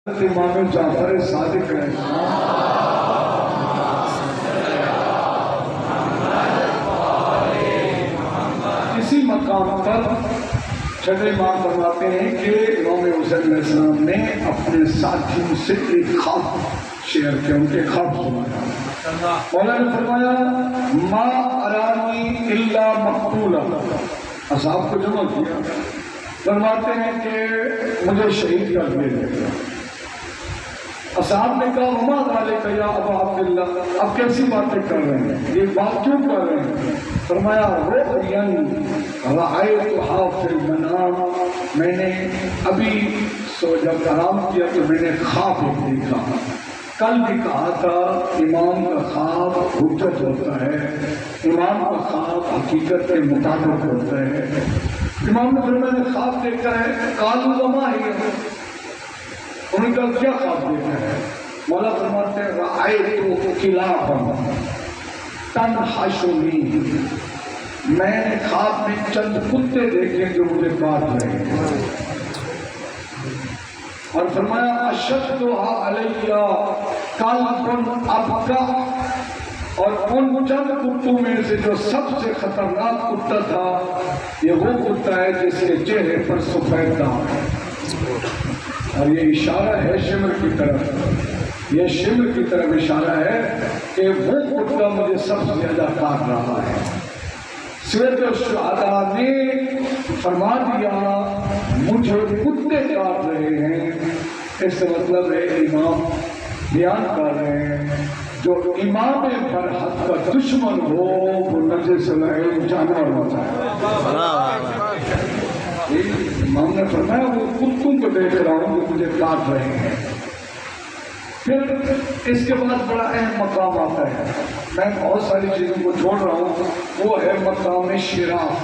امام جعفر صادق ہے اسی مقام پر چھٹے امام فرماتے ہیں کہ امام حسین علیہ السلام نے اپنے ساتھیوں سے ایک خواب شیئر کیا، ان کے خواب سنایا۔ مولا نے فرمایا ما ارانی الا مقتولا، اصحاب کو جمع کیا، فرماتے ہیں کہ مجھے شہید کر دیا۔ اصحاب نے کہا وما ذالک یا ابا عبداللہ، اب کیسی باتیں کر رہے ہیں، یہ بات کیوں کر رہے ہیں؟ فرمایا رؤیا رأیتھا فی المنام، میں نے ابھی جب آرام کیا تو میں نے خواب ایک دیکھا۔ کل بھی کہا تھا امام کا خواب حجت ہوتا ہے، امام کا خواب حقیقت کے مطابق ہوتا ہے۔ امام نے فرمایا خواب دیکھا ہے، قالوا وما ہی، انہوں نے کہا کیا خواب دیکھا ہے؟ مولا فرماتے ہیں رأیت کلابا تنحشنی، میں نے خواب میں چند کتے دیکھے جو مجھے کاٹ رہے ہیں، اور فرمایا اشدھا علیہ کلب ابکا، اور ان چند کتوں میں سے جو سب سے خطرناک کتا تھا یہ وہ کتا ہے جس کے چہرے پر سفید داغ ہے، اور یہ اشارہ ہے شمر کی طرف، یہ شمر کی طرف اشارہ ہے کہ وہ کتا مجھے سب سے زیادہ کاٹ رہا ہے۔ سیرت الشہداء نے فرما دیا مجھے کتے کاٹ رہے ہیں، اس سے مطلب ہے امام بیان کر رہے ہیں جو امام برحق کا دشمن ہو وہ نجس لعین جانور ہوتا ہے۔ امام نے فرمایا وہ کتوں کو دیکھ رہا ہوں جو مجھے کاٹ رہے ہیں۔ پھر اس کے بعد بڑا اہم مقام آتا ہے، میں بہت ساری چیزوں کو چھوڑ رہا ہوں، وہ ہے مقام شراف۔